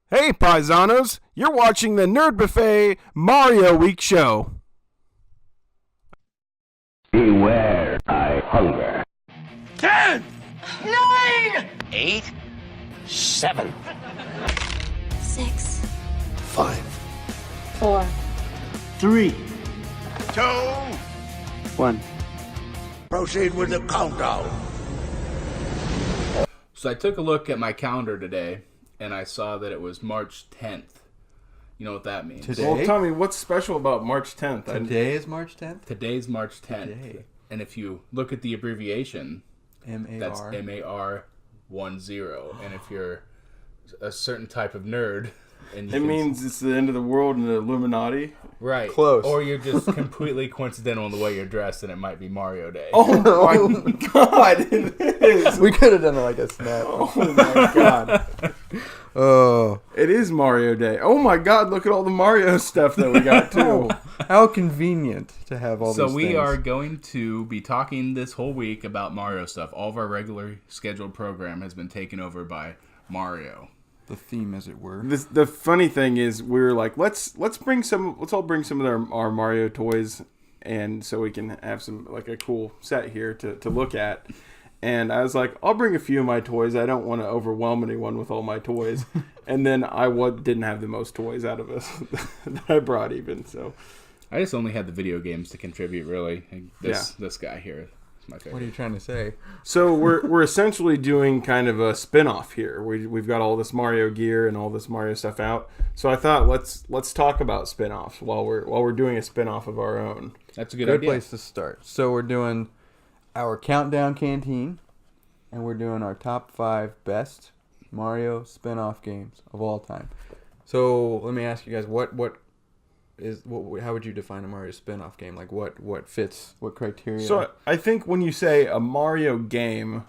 Hey, paisanos! You're watching the Nerd Buffet Mario Week show. Beware, I hunger. 10, 9, 8, 7, 6, 5, 4, 3, 2, 1. Proceed with the countdown. So I took a look at my calendar today, and I saw that it was March 10th. You know what that means? Today? Well, Tommy, what's special about March 10th? Today is March 10th? Today's March 10th. Today. And if you look at the abbreviation, that's MAR. MAR10. And if you're a certain type of nerd, and It means it's the end of the world and the Illuminati. right, Close. or you're just completely coincidental in the way you're dressed, and it might be Mario Day. Oh my god, it is. We could have done it like a snap. Oh my god. Oh. It is Mario Day. Oh my god, look at all the Mario stuff that we got too. How convenient to have all So these we things. are going to be talking this whole week about Mario stuff. All of our regular scheduled program has been taken over by Mario. The theme, as it were. The funny thing is, we were like, let's all bring some of our Mario toys, and so we can have some like a cool set here to look at. And I was like, I'll bring a few of my toys. I don't want to overwhelm anyone with all my toys. And then I didn't have the most toys out of us that I brought even. So I just only had the video games to contribute, really. This guy here is my favorite. What are you trying to say? So we're essentially doing kind of a spin-off here. We've got all this Mario gear and all this Mario stuff out. So I thought let's talk about spin-offs while we're doing a spin-off of our own. That's a good Good idea. place to start. So we're doing our countdown canteen, and we're doing our top 5 best Mario spin-off games of all time. So let me ask you guys, how would you define a Mario spin-off game? Like what fits, what criteria? So I think when you say a Mario game,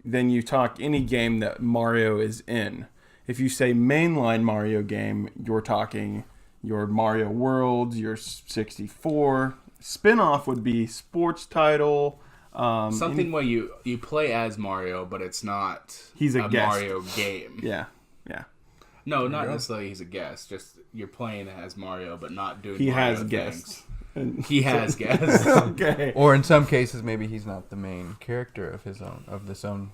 then you talk any game that Mario is in. If you say mainline Mario game, you're talking your Mario Worlds, your 64. Spin-off would be sports title. Something where you play as Mario, but it's not He's a guest. Mario game. Yeah. No, not necessarily he's a guest. Just you're playing as Mario, but not doing He Mario has guests. things. He has guests. Okay. Or in some cases, maybe he's not the main character of this own,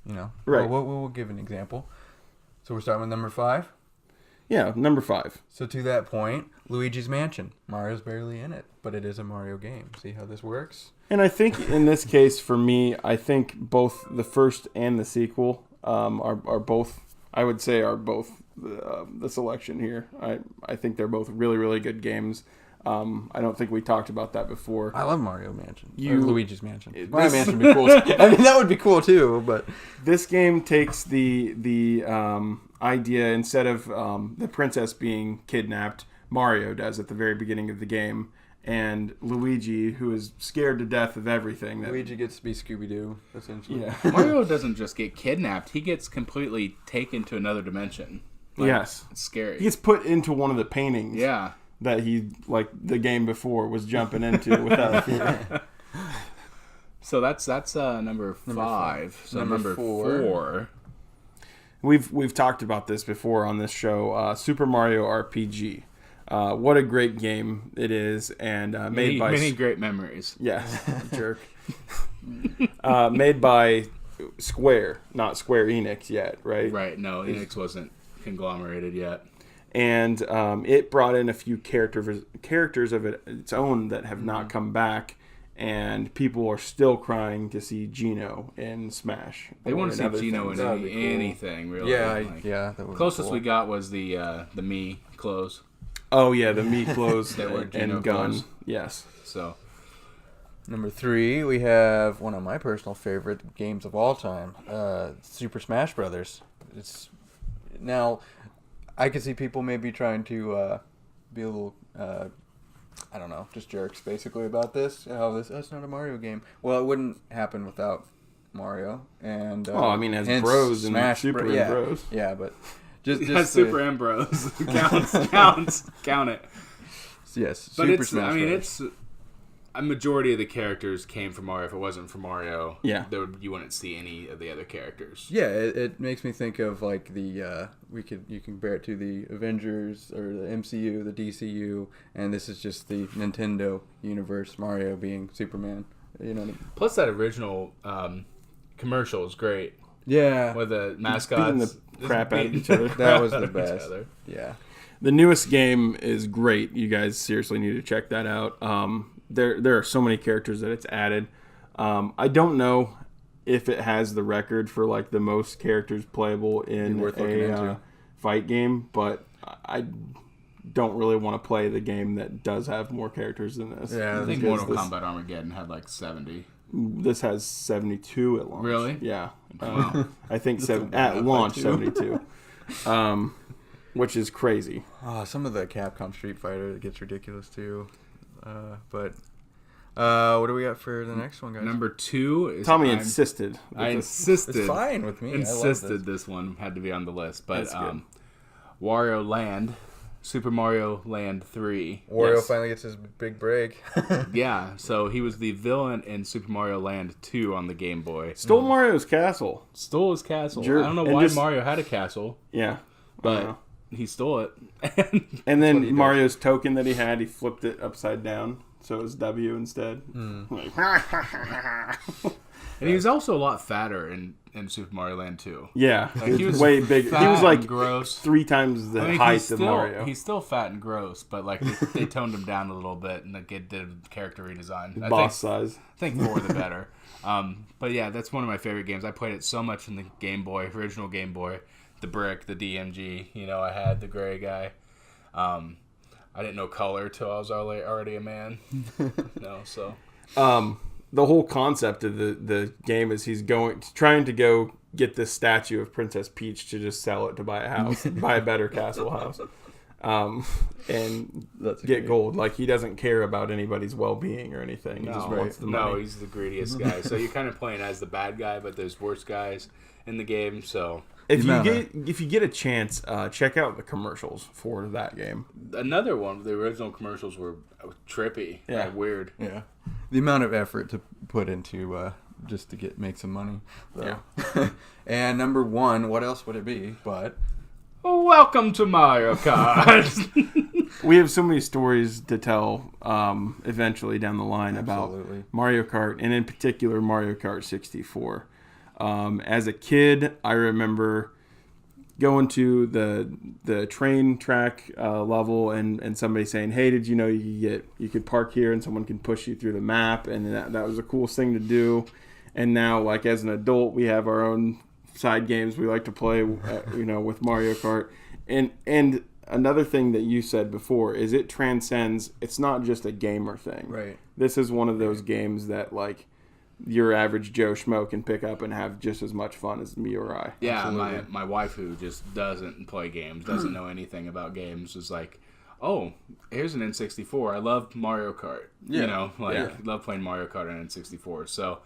Right. Well, we'll give an example. So we're starting with number 5. Yeah, number 5. So to that point, Luigi's Mansion. Mario's barely in it, but it is a Mario game. See how this works? And I think in this case, for me, I think both the first and the sequel are both, I would say, are both the selection here. I think they're both really, really good games. I don't think we talked about that before. I love Mario Mansion. You- Or Luigi's Mansion. This- Mario Mansion would be cool. I mean, that would be cool too, but This game takes the idea, instead of the princess being kidnapped, Mario does at the very beginning of the game, and Luigi, who is scared to death of everything. Luigi gets to be Scooby-Doo, essentially. Yeah. Mario doesn't just get kidnapped; he gets completely taken to another dimension. Yes. It's scary. He gets put into one of the paintings. Yeah. That he, like the game before, was jumping into without. So that's number 5. So Number number 4. We've talked about this before on this show. Super Mario RPG. What a great game it is, and made by many great memories. yes, jerk. Made by Square, not Square Enix yet, right? Right. No, Enix wasn't conglomerated yet. And it brought in a few characters of its own that have not come back, and people are still crying to see Geno in Smash. They want to see other Geno things. in That'd be cool. anything, really. Yeah, Like, yeah. That would be Closest cool. we got was the Mii clothes. Oh yeah, the Mii clothes That were Geno and gun. clothes. Yes. So Number 3, we have one of my personal favorite games of all time, Super Smash Brothers. Now, I could see people maybe trying to be a little, I don't know, just jerks basically about this. That's not a Mario game. Well, it wouldn't happen without Mario and. I mean, as bros and Super and yeah, bros. Yeah, but just Super and Bros counts. Count it. Yes, But Super it's. Smash I mean, Brothers. a majority of the characters came from Mario. If it wasn't for Mario, Yeah. you wouldn't see any of the other characters. Yeah, it makes me think of like the you can compare it to the Avengers or the MCU, the DCU, and this is just the Nintendo universe. Mario being Superman. You know. Plus, that original commercial is great. Yeah. With the Beating mascots. the crap out of each other. That was the Each best. other. Yeah. The newest game is great. You guys seriously need to check that out. There are so many characters that it's added. I don't know if it has the record for like the most characters playable in worth looking into. fight game, but I don't really want to play the game that does have more characters than this. Yeah, I think Because Mortal Kombat Armageddon had like 70. This has 72 at launch. Really? Yeah. Wow. I think a at launch two. 72. Which is crazy. Oh, some of the Capcom Street Fighter gets ridiculous too. But what do we got for the next one, guys? Number 2 is Tommy insisted. I with insisted. It's fine with me. I love Insisted this one had to be on the list, but That's good. Wario Land, Super Mario Land 3. Wario Yes. finally gets his big break. Yeah, so he was the villain in Super Mario Land 2 on the Game Boy. Stole Mario's castle. Stole his castle. Sure. I don't know And why just- Mario had a castle, Yeah. but he stole it. And what he then does. Mario's token that he had, he flipped it upside down, so it was W instead. Like, And he was also a lot fatter in Super Mario Land 2. yeah, Like, he was way bigger. He fat was like and gross. 3 times the I mean, height he's of still, Mario. He's still fat and gross, but like they toned him down a little bit and like did a character redesign. Boss size. I think more the better. But yeah, that's one of my favorite games. I played it so much in the Game Boy, original Game Boy, the brick, the DMG. You know, I had the gray guy. I didn't know color till I was already a man. No, so The whole concept of the game is he's trying to go get this statue of Princess Peach to just sell it to buy a house, buy a better castle house, and That's get great. gold. Like he doesn't care about anybody's well-being or anything. He just wants the money. no, he's the greediest guy. So you're kind of playing as the bad guy, but there's worse guys in the game. So If No, you get a chance, check out the commercials for that game. another one, the original commercials were trippy, Yeah. like weird. Yeah, the amount of effort to put into just to make some money. So. Yeah. And number 1, what else would it be? But Welcome to Mario Kart. We have so many stories to tell eventually down the line Absolutely. about Mario Kart, and in particular Mario Kart 64. As a kid, I remember going to the train track level and somebody saying, "Hey, did you know you could park here and someone can push you through the map?" And that was the coolest thing to do. And now, like as an adult, we have our own side games we like to play, with Mario Kart. And another thing that you said before is it transcends. It's not just a gamer thing. Right. This is one of those games that like your average Joe Schmo can pick up and have just as much fun as me or I. Yeah, Absolutely. my wife, who just doesn't play games, doesn't know anything about games, is like, "Oh, here's an N64. I love Mario Kart. Yeah. Love playing Mario Kart on N64." So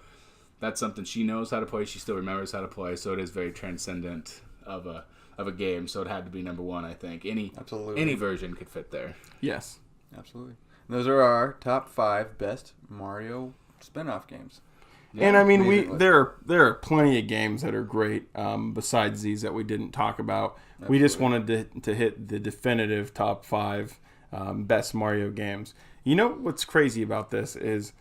that's something she knows how to play. She still remembers how to play. So it is very transcendent of a game. So it had to be number 1, I think. Absolutely. Any version could fit there. Yes. Absolutely. Those are our top 5 best Mario spin-off games. And I mean, amazingly. there are plenty of games that are great besides these that we didn't talk about. We just wanted to hit the definitive top 5 best Mario games. You know what's crazy about this is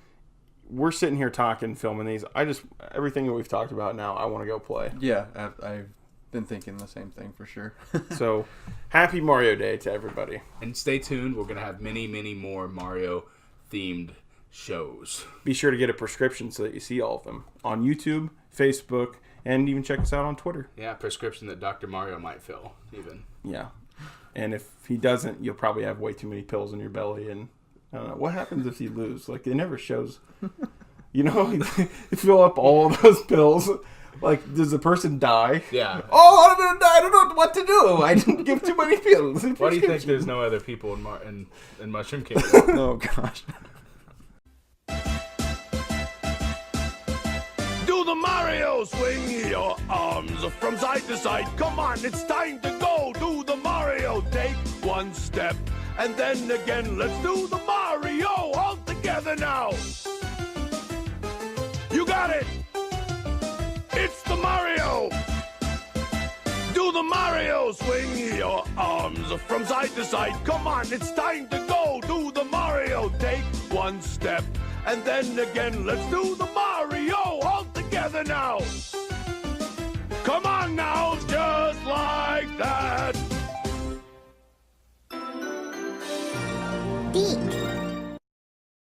we're sitting here talking, filming these. Everything that we've talked about now, I want to go play. Yeah, I've been thinking the same thing for sure. So, happy Mario Day to everybody. And stay tuned. We're going to have many, many more Mario-themed shows. Be sure to get a prescription so that you see all of them on YouTube, Facebook, and even check us out on Twitter. Yeah, prescription that Dr. Mario might fill, even. Yeah. And if he doesn't, you'll probably have way too many pills in your belly. And I don't know. What happens if you lose? Like, it never shows. You fill up all of those pills. Like, does the person die? Yeah. Oh, I'm going to die. I don't know what to do. I didn't give too many pills. Why do you think there's no other people in Mushroom Kingdom? Oh, gosh. Do the Mario, swing your arms from side to side. Come on, it's time to go. Do the Mario, take one step, and then again, let's do the Mario all together. together now. You got it. It's the Mario. Do the Mario. Swing your arms from side to side. Come on, it's time to go. Do the Mario. Take one step and then again. Let's do the Mario all together now. Come on now, just like that. Beak.